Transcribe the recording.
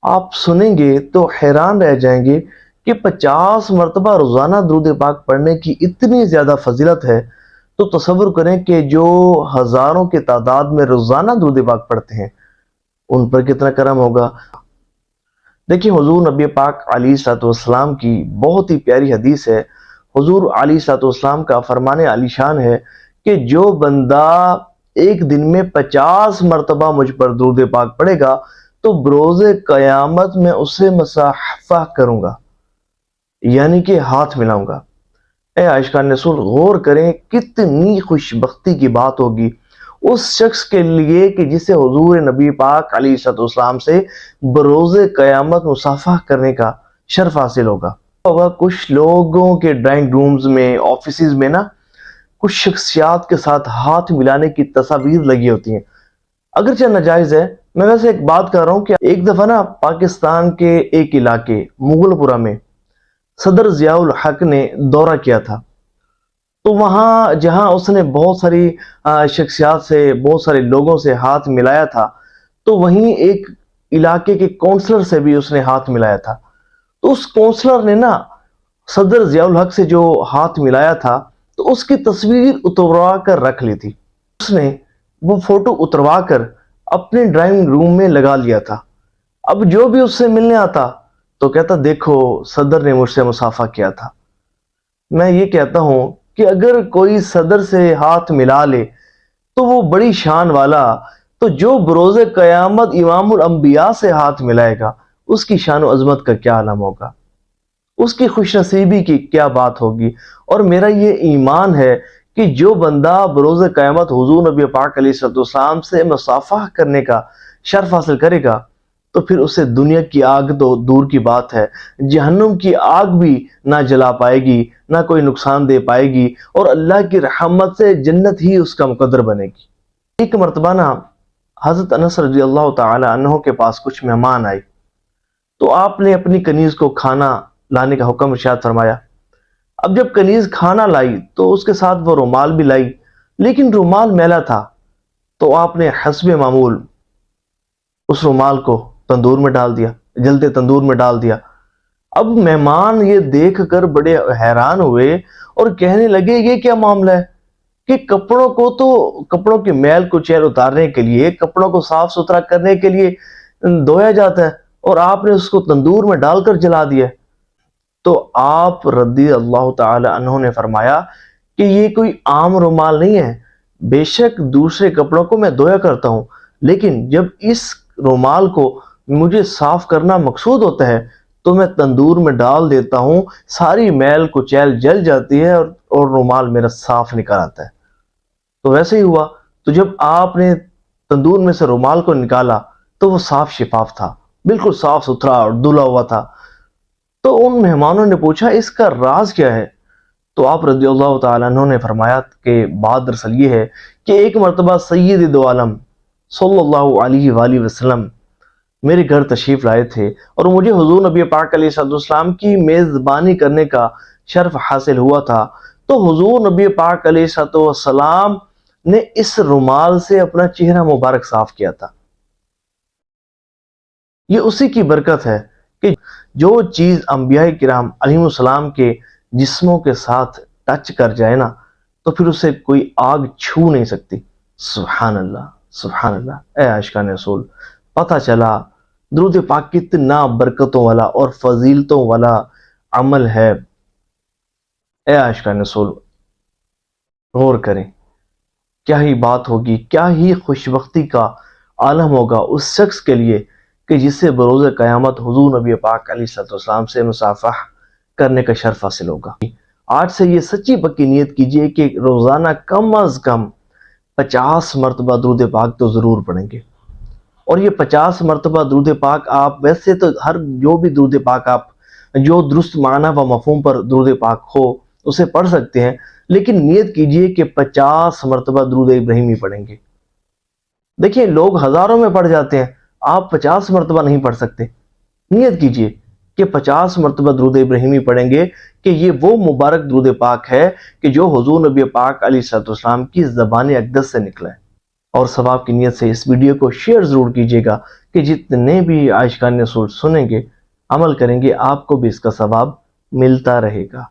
آپ سنیں گے تو حیران رہ جائیں گے کہ 50 مرتبہ روزانہ درود پاک پڑھنے کی اتنی زیادہ فضیلت ہے، تو تصور کریں کہ جو ہزاروں کی تعداد میں روزانہ درود پاک پڑھتے ہیں ان پر کتنا کرم ہوگا۔ دیکھیں حضور نبی پاک علیہ الصلوۃ والسلام کی بہت ہی پیاری حدیث ہے۔ حضور علیہ الصلوۃ والسلام کا فرمان علی شان ہے کہ جو بندہ ایک دن میں 50 مرتبہ مجھ پر درود پاک پڑھے گا تو بروز قیامت میں اسے مصافحہ کروں گا، یعنی کہ ہاتھ ملاؤں گا۔ اے عاشقان رسول، غور کریں کتنی خوش بختی کی بات ہوگی اس شخص کے لیے کہ جسے حضور نبی پاک علیہ الصلوۃ والسلام سے بروز قیامت مصافحہ کرنے کا شرف حاصل ہوگا۔ کچھ لوگوں کے ڈرائنگ رومز میں، آفیسز میں نا، کچھ شخصیات کے ساتھ ہاتھ ملانے کی تصاویر لگی ہوتی ہیں، اگرچہ ناجائز ہے۔ میں ویسے ایک بات کر رہا ہوں کہ ایک دفعہ نا پاکستان کے ایک علاقے مغل پورہ میں صدر ضیاء الحق نے دورہ کیا تھا، تو وہاں جہاں اس نے بہت ساری شخصیات سے، بہت سارے لوگوں سے ہاتھ ملایا تھا، تو وہیں ایک علاقے کے کونسلر سے بھی اس نے ہاتھ ملایا تھا۔ تو اس کونسلر نے نا صدر ضیاء الحق سے جو ہاتھ ملایا تھا تو اس کی تصویر اتروا کر رکھ لی تھی۔ اس نے وہ فوٹو اتروا کر اپنے ڈرائنگ روم میں لگا لیا تھا۔ اب جو بھی اس سے ملنے آتا تو کہتا دیکھو صدر نے مجھ سے مصافحہ کیا تھا۔ میں یہ کہتا ہوں کہ اگر کوئی صدر سے ہاتھ ملا لے تو وہ بڑی شان والا، تو جو بروز قیامت امام الانبیاء سے ہاتھ ملائے گا اس کی شان و عظمت کا کیا عالم ہوگا، اس کی خوش نصیبی کی کیا بات ہوگی۔ اور میرا یہ ایمان ہے کہ جو بندہ بروز قیامت حضور نبی پاک علیہ الصلوۃ والسلام سے مصافحہ کرنے کا شرف حاصل کرے گا تو پھر اسے دنیا کی آگ تو دور کی بات ہے، جہنم کی آگ بھی نہ جلا پائے گی، نہ کوئی نقصان دے پائے گی، اور اللہ کی رحمت سے جنت ہی اس کا مقدر بنے گی۔ ایک مرتبہ نا حضرت انس رضی اللہ تعالی عنہ کے پاس کچھ مہمان آئے، تو آپ نے اپنی کنیز کو کھانا لانے کا حکم ارشاد فرمایا۔ اب جب کنیز کھانا لائی تو اس کے ساتھ وہ رومال بھی لائی، لیکن رومال میلا تھا، تو آپ نے حسب معمول اس رومال کو تندور میں ڈال دیا، جلتے تندور میں ڈال دیا۔ اب مہمان یہ دیکھ کر بڑے حیران ہوئے اور کہنے لگے یہ کیا معاملہ ہے کہ کپڑوں کے میل کو چیل اتارنے کے لیے، کپڑوں کو صاف ستھرا کرنے کے لیے دھویا جاتا ہے، اور آپ نے اس کو تندور میں ڈال کر جلا دیا۔ تو آپ رضی اللہ تعالی عنہ نے فرمایا کہ یہ کوئی عام رومال نہیں ہے، بے شک دوسرے کپڑوں کو میں دھویا کرتا ہوں، لیکن جب اس رومال کو مجھے صاف کرنا مقصود ہوتا ہے تو میں تندور میں ڈال دیتا ہوں، ساری میل کچیل جل جاتی ہے اور رومال میرا صاف نکل آتا ہے۔ تو ویسے ہی ہوا، تو جب آپ نے تندور میں سے رومال کو نکالا تو وہ صاف شفاف تھا، بالکل صاف ستھرا اور دھلا ہوا تھا۔ تو ان مہمانوں نے پوچھا اس کا راز کیا ہے؟ تو آپ رضی اللہ تعالیٰ عنہ نے فرمایا کہ بات دراصل یہ ہے کہ ایک مرتبہ سید دو عالم صلی اللہ علیہ وآلہ وسلم میرے گھر تشریف لائے تھے، اور مجھے حضور نبی پاک علیہ السلام کی میزبانی کرنے کا شرف حاصل ہوا تھا۔ تو حضور نبی پاک علیہ السلام نے اس رومال سے اپنا چہرہ مبارک صاف کیا تھا۔ یہ اسی کی برکت ہے کہ جو چیز انبیاء کرام علیہ السلام کے جسموں کے ساتھ ٹچ کر جائے نا تو پھر اسے کوئی آگ چھو نہیں سکتی۔ سبحان اللہ، سبحان اللہ۔ اے عاشقان رسول، پتہ چلا درود پاک کتنا برکتوں والا اور فضیلتوں والا عمل ہے۔ اے عاشقان رسول، غور کریں، کیا ہی بات ہوگی، کیا ہی خوش بختی کا عالم ہوگا اس شخص کے لیے کہ جسے بروز قیامت حضور نبی پاک علیہ السلام سے مصافحہ کرنے کا شرف حاصل ہوگا۔ آج سے یہ سچی پکی نیت کیجئے کہ روزانہ کم از کم 50 مرتبہ درود پاک تو ضرور پڑھیں گے، اور یہ 50 مرتبہ درود پاک آپ ویسے تو جو بھی درود پاک آپ جو درست معنی و مفہوم پر درود پاک ہو اسے پڑھ سکتے ہیں، لیکن نیت کیجئے کہ 50 مرتبہ درود ابراہیمی پڑھیں گے۔ دیکھیں لوگ ہزاروں میں پڑھ جاتے ہیں، آپ 50 مرتبہ نہیں پڑھ سکتے۔ نیت کیجئے کہ 50 مرتبہ درود ابراہیمی پڑھیں گے، کہ یہ وہ مبارک درود پاک ہے کہ جو حضور نبی پاک علیہ السلام کی زبان اقدس سے نکلا ہے۔ اور ثواب کی نیت سے اس ویڈیو کو شیئر ضرور کیجیے گا کہ جتنے بھی عائشہ رسول سنیں گے، عمل کریں گے، آپ کو بھی اس کا ثواب ملتا رہے گا۔